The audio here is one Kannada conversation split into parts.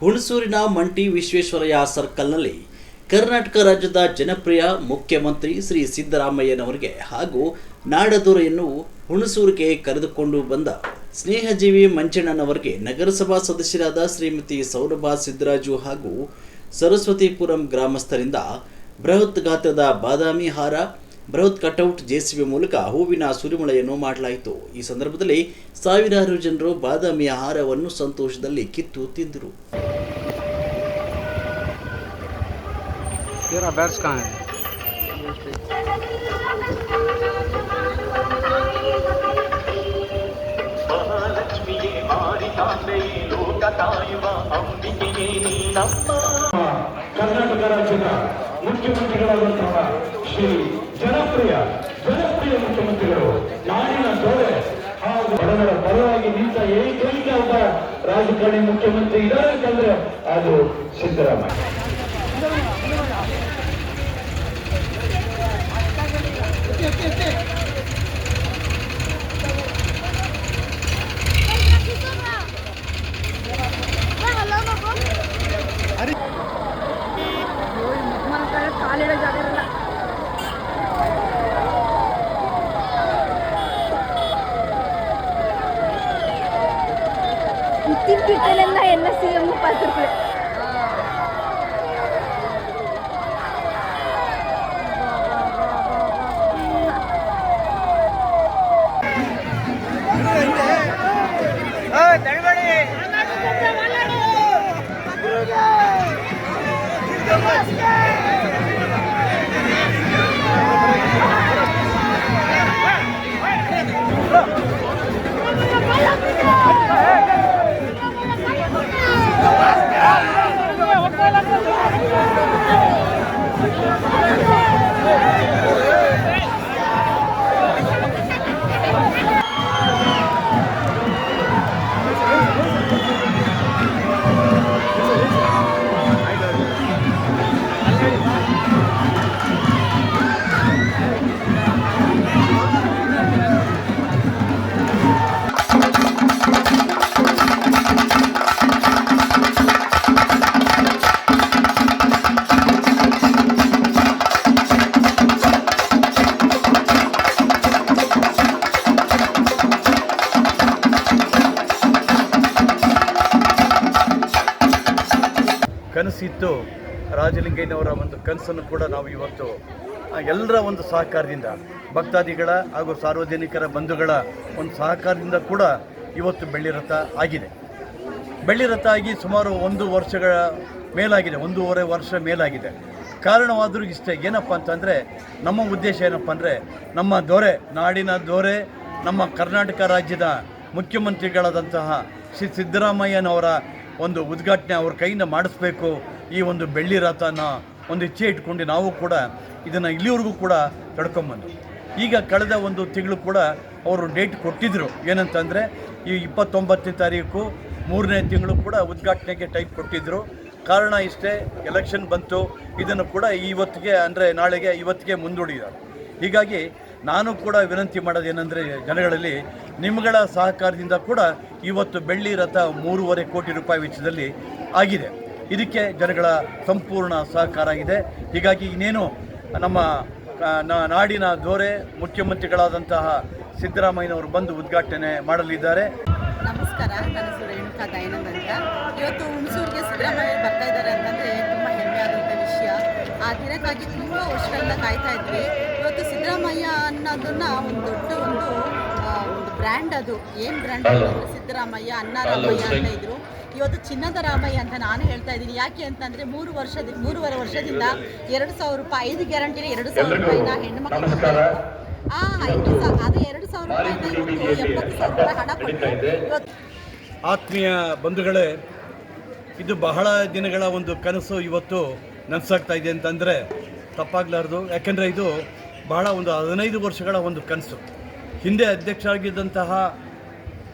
ಹುಣಸೂರಿನ ಮಂಟಿ ವಿಶ್ವೇಶ್ವರಯ್ಯ ಸರ್ಕಲ್ನಲ್ಲಿ ಕರ್ನಾಟಕ ರಾಜ್ಯದ ಜನಪ್ರಿಯ ಮುಖ್ಯಮಂತ್ರಿ ಶ್ರೀ ಸಿದ್ದರಾಮಯ್ಯನವರಿಗೆ ಹಾಗೂ ನಾಡದೊರೆಯನ್ನು ಹುಣಸೂರಿಗೆ ಕರೆದುಕೊಂಡು ಬಂದ ಸ್ನೇಹಜೀವಿ ಮಂಚಣ್ಣನವರಿಗೆ ನಗರಸಭಾ ಸದಸ್ಯರಾದ ಶ್ರೀಮತಿ ಸೌರಭ ಸಿದ್ದರಾಜು ಹಾಗೂ ಸರಸ್ವತಿಪುರಂ ಗ್ರಾಮಸ್ಥರಿಂದ ಬೃಹತ್ ಗಾತ್ರದ ಬಾದಾಮಿ ಹಾರ, ಬೃಹತ್ ಕಟೌಟ್ ಜೆಸಿಬಿ ಮೂಲಕ ಹೂವಿನ ಸುರಿಮಳೆಯನ್ನು ಮಾಡಲಾಯಿತು. ಈ ಸಂದರ್ಭದಲ್ಲಿ ಸಾವಿರಾರು ಜನರು ಬಾದಾಮಿಯ ಹಾರವನ್ನು ಸಂತೋಷದಲ್ಲಿ ಕಿತ್ತು ತಿಂದರು. ಕರ್ನಾಟಕ ರಾಜ್ಯದ ಮುಖ್ಯಮಂತ್ರಿಗಳಾದಂತಹ ಶ್ರೀ ಜನಪ್ರಿಯ ಮುಖ್ಯಮಂತ್ರಿಗಳು, ನಾಡಿನ ದೊರೆ ಹಾಗೂ ಬಡವರ ಪರವಾಗಿ ನಿಂತ ಏಕೈಕ ಒಬ್ಬ ರಾಜಕಾರಣಿ ಮುಖ್ಯಮಂತ್ರಿ ಇದ್ದಾರೆ ಅಂತಂದ್ರೆ ಅದು ಸಿದ್ದರಾಮಯ್ಯ. കിട്ടലെന്ന NSCM പത്രത്തിൽ ಕನಸಿತ್ತು. ರಾಜಲಿಂಗಯ್ಯನವರ ಒಂದು ಕನಸನ್ನು ಕೂಡ ನಾವು ಇವತ್ತು ಎಲ್ಲರ ಒಂದು ಸಹಕಾರದಿಂದ, ಭಕ್ತಾದಿಗಳ ಹಾಗೂ ಸಾರ್ವಜನಿಕರ ಬಂಧುಗಳ ಒಂದು ಸಹಕಾರದಿಂದ ಕೂಡ ಇವತ್ತು ಬೆಳ್ಳಿರಥ ಆಗಿದೆ. ಬೆಳ್ಳಿರಥ ಆಗಿ ಸುಮಾರು 1 ವರ್ಷಗಳ ಮೇಲಾಗಿದೆ, 1.5 ವರ್ಷ ಮೇಲಾಗಿದೆ. ಕಾರಣವಾದರೂ ಇಷ್ಟೇ, ಏನಪ್ಪ ಅಂತಂದರೆ ನಮ್ಮ ಉದ್ದೇಶ ಏನಪ್ಪ ಅಂದರೆ ನಮ್ಮ ದೊರೆ, ನಾಡಿನ ದೊರೆ, ನಮ್ಮ ಕರ್ನಾಟಕ ರಾಜ್ಯದ ಮುಖ್ಯಮಂತ್ರಿಗಳಾದಂತಹ ಶ್ರೀ ಸಿದ್ದರಾಮಯ್ಯನವರ ಒಂದು ಉದ್ಘಾಟನೆ ಅವ್ರ ಕೈಯಿಂದ ಮಾಡಿಸ್ಬೇಕು. ಈ ಒಂದು ಬೆಳ್ಳಿ ರಥನ ಒಂದು ಇಚ್ಛೆ ಇಟ್ಕೊಂಡು ನಾವು ಕೂಡ ಇದನ್ನು ಇಲ್ಲಿವರೆಗೂ ಕೂಡ ತಡ್ಕೊಂಬಂದು, ಈಗ ಕಳೆದ ಒಂದು ತಿಂಗಳು ಕೂಡ ಅವರು ಡೇಟ್ ಕೊಟ್ಟಿದ್ದರು. ಏನಂತಂದರೆ ಈ 29ನೇ ತಾರೀಕು 3ನೇ ತಿಂಗಳು ಕೂಡ ಉದ್ಘಾಟನೆಗೆ ಟೈಪ್ ಕೊಟ್ಟಿದ್ದರು. ಕಾರಣ ಇಷ್ಟೇ, ಎಲೆಕ್ಷನ್ ಬಂತು. ಇದನ್ನು ಕೂಡ ಇವತ್ತಿಗೆ ಅಂದರೆ ನಾಳೆಗೆ ಇವತ್ತಿಗೆ ಮುಂದೂಡಿದ್ದಾರೆ. ಹೀಗಾಗಿ ನಾನು ಕೂಡ ವಿನಂತಿ ಮಾಡೋದೇನೆಂದರೆ ಜನಗಳಲ್ಲಿ, ನಿಮ್ಮಗಳ ಸಹಕಾರದಿಂದ ಕೂಡ ಇವತ್ತು ಬೆಳ್ಳಿ ರಥ 3.5 ಕೋಟಿ ರೂಪಾಯಿ ವೆಚ್ಚದಲ್ಲಿ ಆಗಿದೆ. ಇದಕ್ಕೆ ಜನಗಳ ಸಂಪೂರ್ಣ ಸಹಕಾರ ಆಗಿದೆ. ಹೀಗಾಗಿ ಇನ್ನೇನು ನಮ್ಮ ನಾಡಿನ ದೊರೆ ಮುಖ್ಯಮಂತ್ರಿಗಳಾದಂತಹ ಸಿದ್ದರಾಮಯ್ಯನವರು ಬಂದು ಉದ್ಘಾಟನೆ ಮಾಡಲಿದ್ದಾರೆ. ನಮಸ್ಕಾರ, ನನ್ನ ಹೆಸರು ರೇಣುಕಾ ದಯಾನಂದ್ ಅಂತ. ಇವತ್ತು ಹುಣಸೂರಿಗೆ ಸಿದ್ದರಾಮಯ್ಯ ಬರ್ತಾ ಇದ್ದಾರೆ ಅಂತಂದರೆ ತುಂಬ ಹೆಮ್ಮೆ ಆದಂಥ ವಿಷಯ. ಆ ದಿನಕ್ಕಾಗಿ ತುಂಬ ವರ್ಷಗಳಿಂದ ಕಾಯ್ತಾ ಇದ್ವಿ. ಇವತ್ತು ಸಿದ್ದರಾಮಯ್ಯ ಅನ್ನೋದನ್ನು ಒಂದು ದೊಡ್ಡ ಒಂದು ಬ್ರ್ಯಾಂಡ್, ಅದು ಏನು ಬ್ರ್ಯಾಂಡ್ ಅಂದರೆ ಸಿದ್ದರಾಮಯ್ಯ, ಅನ್ನರಾಮಯ್ಯ ಅಂತ ಇದ್ರು. ಇವತ್ತು ಚಿನ್ನದ ರಾಮಯ್ಯ ಅಂತ ನಾನು ಹೇಳ್ತಾ ಇದ್ದೀನಿ. ಯಾಕೆ ಅಂತಂದರೆ 3.5 ವರ್ಷದಿಂದ 2,000 ರೂಪಾಯಿ 5 ಗ್ಯಾರಂಟಿಲಿ 2,000 ರೂಪಾಯಿನ ಹೆಣ್ಣುಮಕ್ಕಳು ಆ 2,000 ರೂಪಾಯಿನ 70,000 ರೂಪಾಯಿ ಹಣ ಕೊಟ್ಟು ಇವತ್ತು. ಆತ್ಮೀಯ ಬಂಧುಗಳೇ, ಇದು ಬಹಳ ದಿನಗಳ ಒಂದು ಕನಸು ಇವತ್ತು ನನಸಾಗ್ತಾ ಇದೆ ಅಂತಂದರೆ ತಪ್ಪಾಗಲಾರ್ದು. ಯಾಕೆಂದರೆ ಇದು ಬಹಳ ಒಂದು 15 ವರ್ಷಗಳ ಒಂದು ಕನಸು. ಹಿಂದೆ ಅಧ್ಯಕ್ಷರಾಗಿದ್ದಂತಹ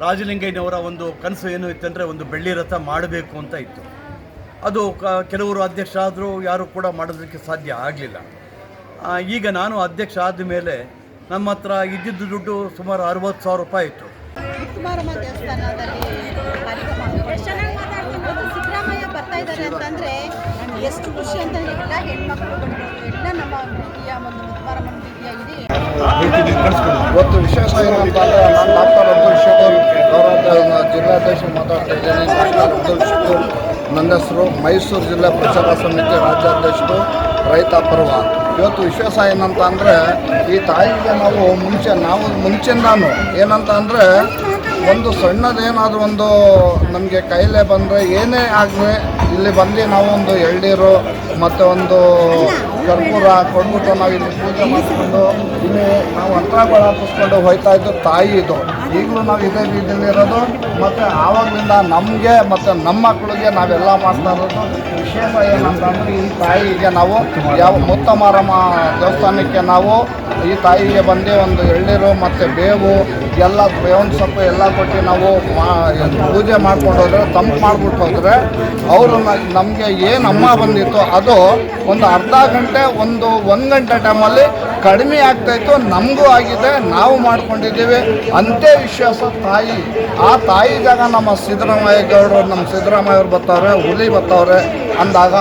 ರಾಜಲಿಂಗಯ್ಯನವರ ಒಂದು ಕನಸು ಏನು ಇತ್ತಂದರೆ ಒಂದು ಬೆಳ್ಳಿ ರಥ ಮಾಡಬೇಕು ಅಂತ ಇತ್ತು. ಅದು ಕೆಲವರು ಅಧ್ಯಕ್ಷ ಆದರೂ ಯಾರೂ ಕೂಡ ಮಾಡೋದಕ್ಕೆ ಸಾಧ್ಯ ಆಗಲಿಲ್ಲ. ಈಗ ನಾನು ಅಧ್ಯಕ್ಷ ಆದ ಮೇಲೆ ನಮ್ಮ ಹತ್ರ ಇದ್ದಿದ್ದು ದುಡ್ಡು ಸುಮಾರು 60,000 ರೂಪಾಯಿ ಇತ್ತು. ದೇವಸ್ಥಾನದಲ್ಲಿ ಸಿದ್ದರಾಮಯ್ಯ ಬರ್ತಾ ಇದ್ದಾರೆ ಅಂತಂದರೆ ಎಷ್ಟು ಖುಷಿ ಅಂತಂದರೆ ಎಲ್ಲ ಹೆಣ್ಮಕ್ಳು ಎಲ್ಲ ನಮ್ಮ ಪ್ರೀತಿಯ ಒಂದು ಮುದ್ಮಾರಮ್ಮನ ಪ್ರೀತಿಯ ಇಡೀ ಇವತ್ತು ವಿಶೇಷ ಏನಂತಂದರೆ ನಾನು ಡಾಕ್ಟರ್ ಅಬ್ದುಲ್ ಶಕೂರ್ ಗೌರವ ಜಿಲ್ಲಾಧ್ಯಕ್ಷ ಮಾತಾಡ್ತಾ ಇದ್ದೇನೆ. ಡಾಕ್ಟರ್ ಅಬ್ದುಲ್ ಶಕೂರ್ ನನ್ನ ಹೆಸರು. ಮೈಸೂರು ಜಿಲ್ಲಾ ಪ್ರಚಾರ ಸಮಿತಿ ರಾಜ್ಯಾಧ್ಯಕ್ಷರು, ರೈತ ಪರ್ವ. ಇವತ್ತು ವಿಶೇಷ ಏನಂತ ಅಂದರೆ ಈ ತಾಯಿಗೆ ನಾವು ಮುಂಚಿಂದಾನು ಏನಂತ ಅಂದರೆ ಒಂದು ಸಣ್ಣದೇನಾದರೂ ಒಂದು ನಮಗೆ ಕೈಲೇ ಬಂದರೆ ಏನೇ ಆಗಲಿ ಇಲ್ಲಿ ಬಂದು ನಾವು ಒಂದು ಎಳ್ನೀರು ಮತ್ತು ಒಂದು ಕರ್ಪೂರ ಕೊಟ್ಬಿಟ್ಟು ನಾವು ಇಲ್ಲಿ ಪೂಜೆ ಮಾಡಿಕೊಂಡು ಇಲ್ಲಿ ನಾವು ಅಂತರಗಳು ಹಾಕಿಸ್ಕೊಂಡು ಹೋಗ್ತಾ ಇದ್ದು ತಾಯಿ ಇದು. ಈಗಲೂ ನಾವು ಇದೇ ರೀತಿಯಲ್ಲಿ ಇರೋದು ಮತ್ತು ಆವಾಗಲಿಂದ ನಮಗೆ ಮತ್ತು ನಮ್ಮ ಮಕ್ಕಳಿಗೆ ನಾವೆಲ್ಲ ಮಾಡ್ತಾ ಇರೋದು. ವಿಶೇಷ ಏನಂತಂದರೆ ಈ ತಾಯಿಗೆ ನಾವು ಯಾವ ಮುತ್ತಮಾರಮ್ಮ ದೇವಸ್ಥಾನಕ್ಕೆ ನಾವು ಈ ತಾಯಿಗೆ ಬಂದು ಒಂದು ಎಳ್ನೀರು ಮತ್ತು ಬೇವು ಎಲ್ಲ ಬೇವಿನ ಸೊಪ್ಪು ಎಲ್ಲ ಕೊಟ್ಟು ನಾವು ಪೂಜೆ ಮಾಡ್ಕೊಂಡು ಹೋದರೆ ತಂಪು ಮಾಡಿಬಿಟ್ಟು ಹೋದರೆ ಅವರು ನಮಗೆ ಏನು ಅಮ್ಮ ಬಂದಿತ್ತು ಅದು ಒಂದು ಅರ್ಧ ಗಂಟೆ ಒಂದು ಗಂಟೆ ಟೈಮಲ್ಲಿ ಕಡಿಮೆ ಆಗ್ತಾಯಿತ್ತು. ನಮಗೂ ಆಗಿದೆ, ನಾವು ಮಾಡ್ಕೊಂಡಿದ್ದೀವಿ. ಅಂತೆ ವಿಶ್ವಾಸ ತಾಯಿ. ಆ ತಾಯಿ ಜಾಗ ನಮ್ಮ ಸಿದ್ದರಾಮಯ್ಯವ್ರು ಬರ್ತಾವ್ರೆ, ಹುಲಿ ಬರ್ತಾವ್ರೆ ಅಂದಾಗ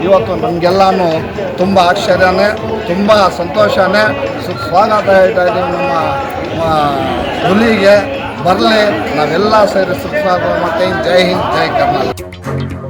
ಇವತ್ತು ನಮಗೆಲ್ಲನೂ ತುಂಬ ಆಶ್ಚರ್ಯನೇ, ತುಂಬ ಸಂತೋಷನೇ. ಸ್ವಾಗತ ಹೇಳ್ತಾ ಇದ್ದೀವಿ ನಮ್ಮ ಹುಲಿಗೆ. ಬರಲಿ, ನಾವೆಲ್ಲ ಸೇರಿ ಸುಖ. ಮತ್ತು ಜೈ ಹಿಂದ್, ಜೈ ಕರ್ನಾಟಕ.